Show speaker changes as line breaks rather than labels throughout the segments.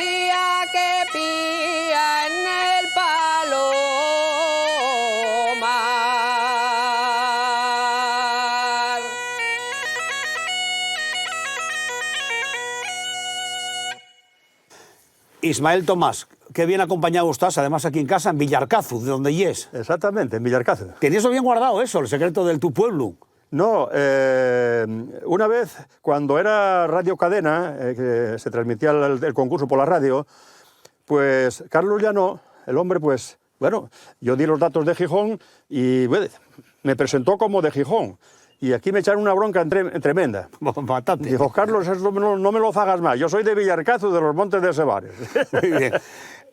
día que pía en el palomar.
Ismael Tomás, qué bien acompañado estás, además aquí en casa, en Villarcazu, de donde es.
Exactamente, en Villarcazu.
¿Tenías bien guardado eso, el secreto del tu pueblo?
No, una vez, cuando era Radio Cadena, que se transmitía el concurso por la radio, pues Carlos Llano, el hombre, pues, bueno, yo di los datos de Gijón y bueno, me presentó como de Gijón. Y aquí me echaron una bronca tremenda.
Bastante.
Dijo, Carlos, eso no me lo hagas más, yo soy de Villarcazu, de los Montes de Sebares.
Muy bien.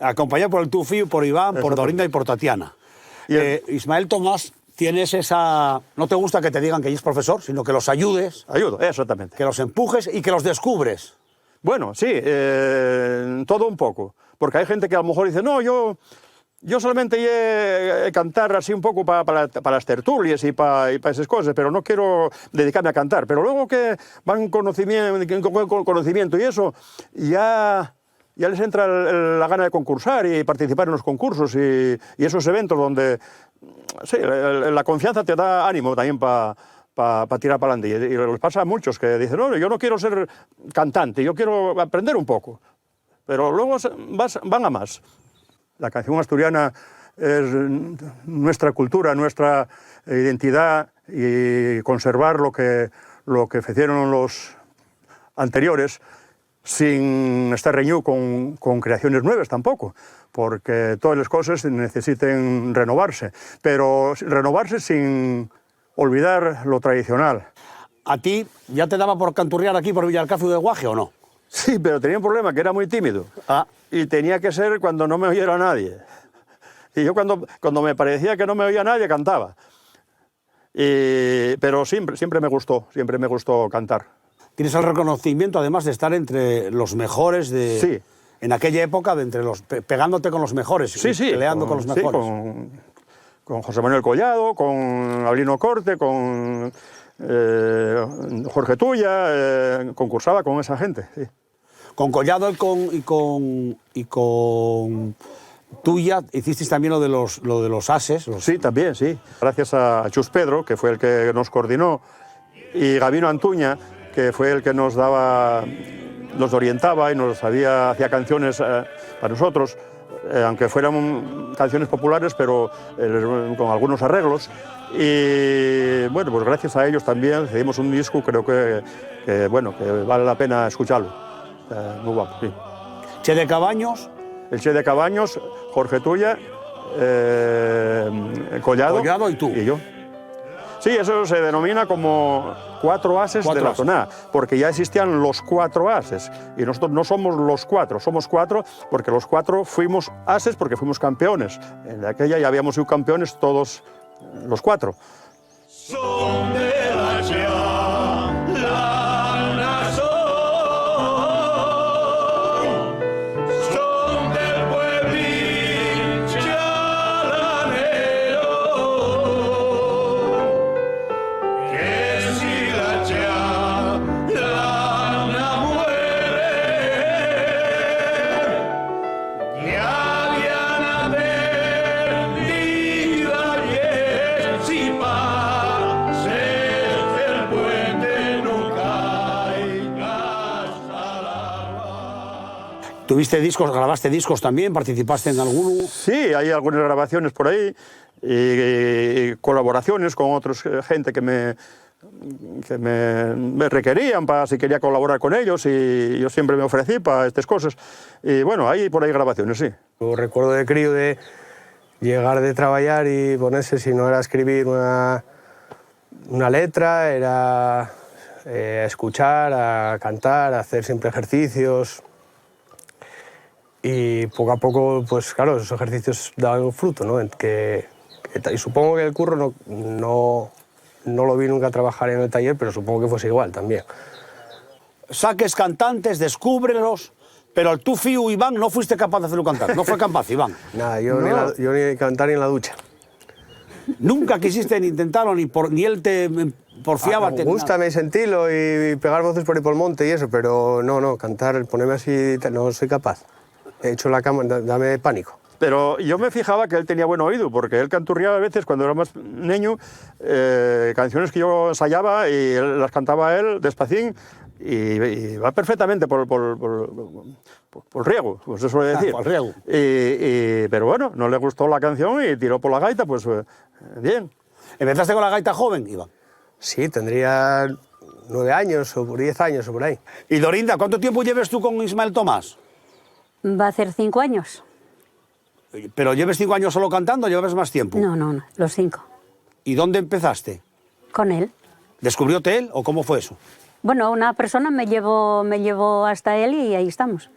Acompañado por el Tufi, por Iván, por Dorinda y por Tatiana. Ismael Tomás, tienes esa... No te gusta que te digan que eres profesor, sino que los ayudes.
Ayudo, exactamente.
Que los empujes y que los descubres.
Bueno, sí, todo un poco. Porque hay gente que a lo mejor dice, no, yo solamente cantar así un poco para las tertulias y para esas cosas, pero no quiero dedicarme a cantar. Pero luego que van con conocimiento y eso, ya les entra la gana de concursar y participar en los concursos y esos eventos donde sí, la confianza te da ánimo también para tirar para adelante. Y les pasa a muchos que dicen, no, yo no quiero ser cantante, yo quiero aprender un poco. Pero luego van a más. La canción asturiana es nuestra cultura, nuestra identidad, y conservar lo que hicieron los anteriores sin estar reñido con creaciones nuevas tampoco, porque todas las cosas necesiten renovarse, pero renovarse sin olvidar lo tradicional.
¿A ti ya te daba por canturrear aquí por Villarcazu de Guaje o no?
Sí, pero tenía un problema, que era muy tímido. Y tenía que ser cuando no me oyera nadie. Y yo cuando me parecía que no me oía nadie, cantaba. Pero siempre me gustó cantar.
Tienes el reconocimiento, además, de estar entre los mejores de...
Sí.
En aquella época, pegándote con los mejores,
sí,
peleando con los mejores.
Sí, con José Manuel Collado, con Abrino Corte, con Jorge Tuya, concursaba con esa gente, sí.
Con Collado y con Tuya hicisteis también lo de los ases.
Sí, también, sí. Gracias a Chus Pedro, que fue el que nos coordinó, y Gabino Antuña, que fue el que nos orientaba y hacía canciones para nosotros, aunque fueran canciones populares, pero con algunos arreglos. Y bueno, pues gracias a ellos también hicimos un disco, creo que vale la pena escucharlo. Muy guapo, sí.
Che de Cabaños.
El Che de Cabaños, Jorge Tuya, Collado
y tú.
Y yo. Sí, eso se denomina como 4 ases de la tonada, porque ya existían los 4 ases, y nosotros no somos los 4, somos 4 porque los 4 fuimos ases porque fuimos campeones. En aquella ya habíamos sido campeones todos los 4.
Son de la nación, son del pueblín chalanero, que si la chalana muere, que Adriana perdida y si pases el puente no caigas al agua.
¿Tuviste discos, grabaste discos también? ¿Participaste en alguno?
Sí, hay algunas grabaciones por ahí y colaboraciones con otros gente que me requerían para si quería colaborar con ellos, y yo siempre me ofrecí para estas cosas. Y bueno, hay por ahí grabaciones, sí.
Yo recuerdo de crío de llegar de trabajar y ponerse, si no era escribir una letra, era escuchar, a cantar, a hacer siempre ejercicios. Y poco a poco, pues claro, esos ejercicios daban fruto, ¿no? Y supongo que el curro no lo vi nunca trabajar en el taller, pero supongo que fuese igual también.
Saques cantantes, descúbrelos, pero el tú, Fiu, Iván, no fuiste capaz de hacerlo cantar. No fue capaz, Iván.
Nada, yo
No.
ni cantar ni en la ducha.
Nunca quisiste ni intentarlo, ni él te porfiaba.
Me gusta sentirlo y pegar voces por ahí por el monte y eso, pero no, cantar, ponerme así, no soy capaz. he hecho la cama, dame pánico.
Pero yo me fijaba que él tenía buen oído, porque él canturriaba a veces, cuando era más niño, canciones que yo ensayaba y las cantaba él despacín, y va perfectamente por riego, pues eso suele decir.
Por riego.
Pero bueno, no le gustó la canción y tiró por la gaita, pues bien.
¿Empezaste con la gaita joven, Iván?
Sí, tendría 9 años o por 10 años o por ahí.
Y Dorinda, ¿cuánto tiempo lleves tú con Ismael Tomás?
Va a hacer 5 años.
¿Pero lleves 5 años solo cantando o llevas más tiempo?
No, los 5.
¿Y dónde empezaste?
Con él.
¿Descubrióte él o cómo fue eso?
Bueno, una persona me llevó hasta él y ahí estamos.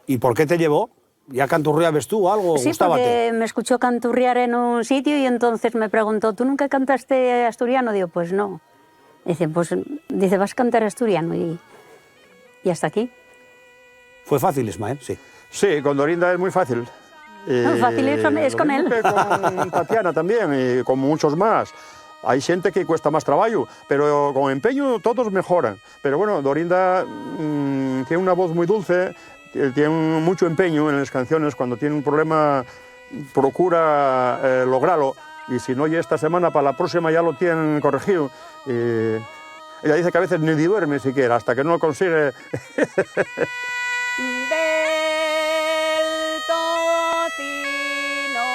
¿Y por qué te llevó? ¿Ya canturreabas tú o algo?
Sí,
¿Gustábate?
porque me escuchó canturrear en un sitio y entonces me preguntó, ¿tú nunca cantaste asturiano? Digo, pues no. Dice, vas a cantar asturiano y hasta aquí.
¿Fue fácil, Ismael? Sí.
Sí, con Dorinda es muy fácil.
No, fácil es con
lo mismo
él.
que con Tatiana también y con muchos más. Hay gente que cuesta más trabajo, pero con empeño todos mejoran. Pero bueno, Dorinda tiene una voz muy dulce, tiene mucho empeño en las canciones. Cuando tiene un problema, procura lograrlo. Y si no, ya esta semana, para la próxima ya lo tienen corregido. Ella dice que a veces ni duerme siquiera, hasta que no lo consigue.
Del tocino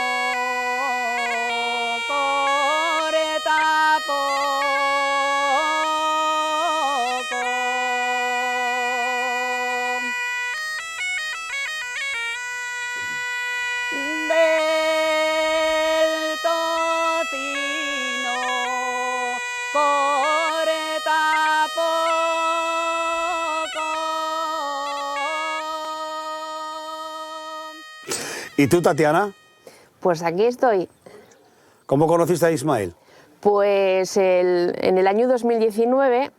corta del tocino corta poco.
¿Y tú, Tatiana?
Pues aquí estoy.
¿Cómo conociste a Ismael?
Pues en el año 2019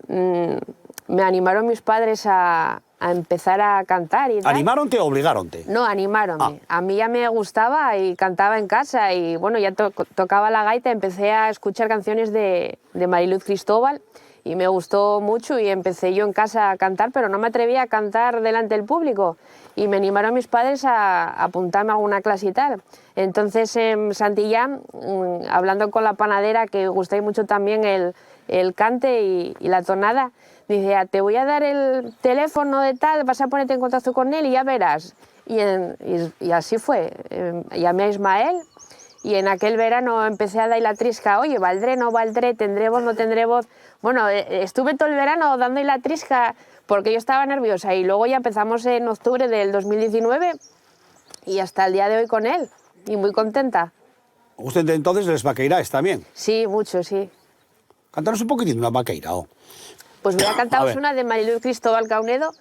me animaron mis padres a empezar a cantar y tal.
¿Animaronte o obligaronte?
No, animaronme. A mí ya me gustaba y cantaba en casa y bueno, ya tocaba la gaita, empecé a escuchar canciones de Mariluz Cristóbal y me gustó mucho y empecé yo en casa a cantar, pero no me atrevía a cantar delante del público y me animaron mis padres a apuntarme a alguna clase y tal. Entonces en Santillán, hablando con la panadera, que gustáis mucho también el cante y la tonada, dice, te voy a dar el teléfono de tal, vas a ponerte en contacto con él y ya verás. Y así fue. Llamé a Ismael y en aquel verano empecé a dar la trisca, oye, ¿valdré, no valdré, tendré voz, no tendré voz? Bueno, estuve todo el verano dando la trisca porque yo estaba nerviosa y luego ya empezamos en octubre del 2019 y hasta el día de hoy con él y muy contenta.
Usted entonces les vaqueiráis también.
Sí, mucho, sí.
Cántanos un poquitín una vaqueira, ¿o?
Pues voy a
A
cantaros
ver.
una de Mariluz Cristóbal Caunedo,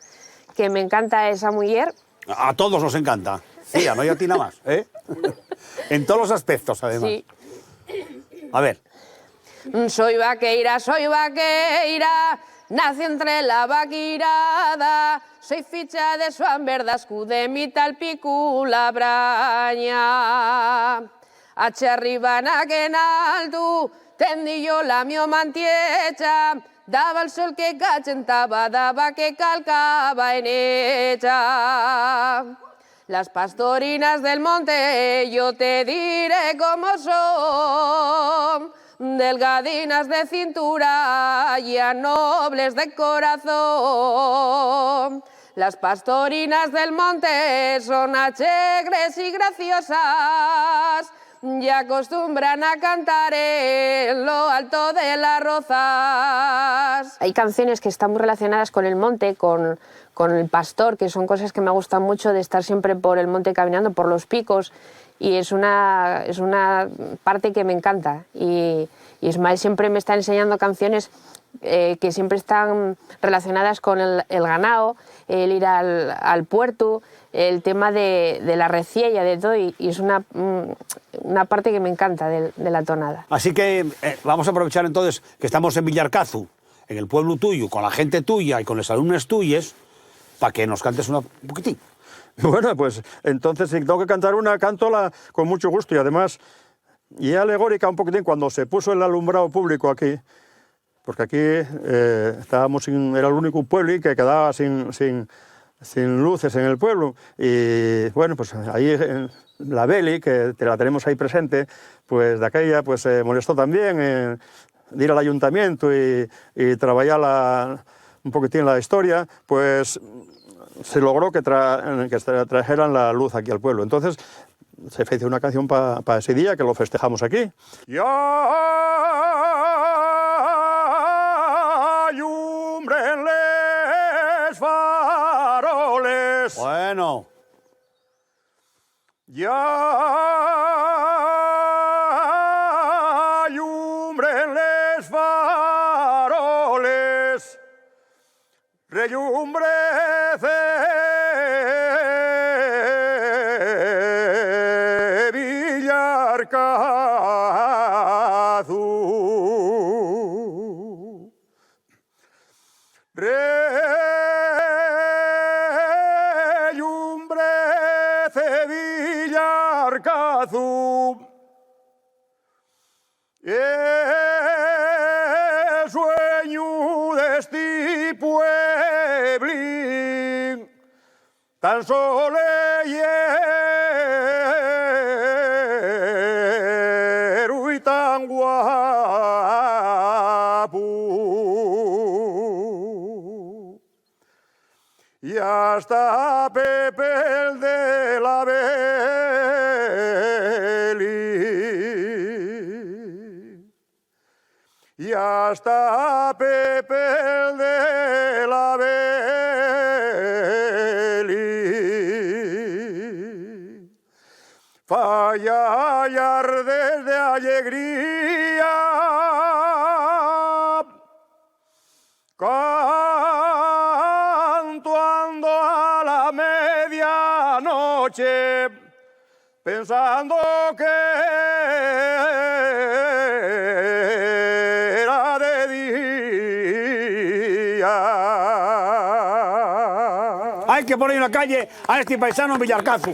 que me encanta esa mujer.
A todos nos encanta. Tía, no hay a ti nada más, ¿eh? En todos los aspectos, además.
Sí.
A ver.
Soy vaqueira, nací entre la vaquirada, soy ficha de Joan Verdascu, de mi talpicu la braña. Hache arriba en aquel alto, tendí yo la mio mantiecha, daba el sol que cachentaba, daba que calcaba en ella. Las pastorinas del monte yo te diré cómo son, delgadinas de cintura y a nobles de corazón. Las pastorinas del monte son alegres y graciosas y acostumbran a cantar en lo alto de las rozas. Hay canciones que están muy relacionadas con el monte, con el pastor, que son cosas que me gustan mucho de estar siempre por el monte caminando, por los picos, y es una parte que me encanta. Y Ismael siempre me está enseñando canciones que siempre están relacionadas con el ganado, el ir al puerto, el tema de la reciella, de todo, y es una parte que me encanta de la tonada.
Así que vamos a aprovechar entonces que estamos en Villarcazu, en el pueblo tuyo, con la gente tuya y con los alumnos tuyos, para que nos cantes un poquitín.
Bueno, pues entonces si tengo que cantar una, cántola con mucho gusto y además, y alegórica un poquitín, cuando se puso el alumbrado público aquí, porque aquí estábamos era el único pueblo que quedaba sin sin luces en el pueblo. Y bueno, pues ahí la Beli, que te la tenemos ahí presente, pues de aquella pues se molestó también de ir al ayuntamiento y trabajar un poquitín la historia, pues se logró que trajeran la luz aquí al pueblo. Entonces se hizo una canción para ese día, que lo festejamos aquí. Y alumbrenles faroles.
Bueno.
Ya alumbrenles faroles, rellumbrece Villarcazu. Rellumbrece Villarcazu. El sueño de este pueblín tan soleyero y tan guapo. Y hasta Pepe el de la Beli. Y hasta Pepe el de la Beli. Falla y arder de alegría. Cantuando a la medianoche, pensando que era de día.
Hay que poner en la calle a este paisano en Villarcazu.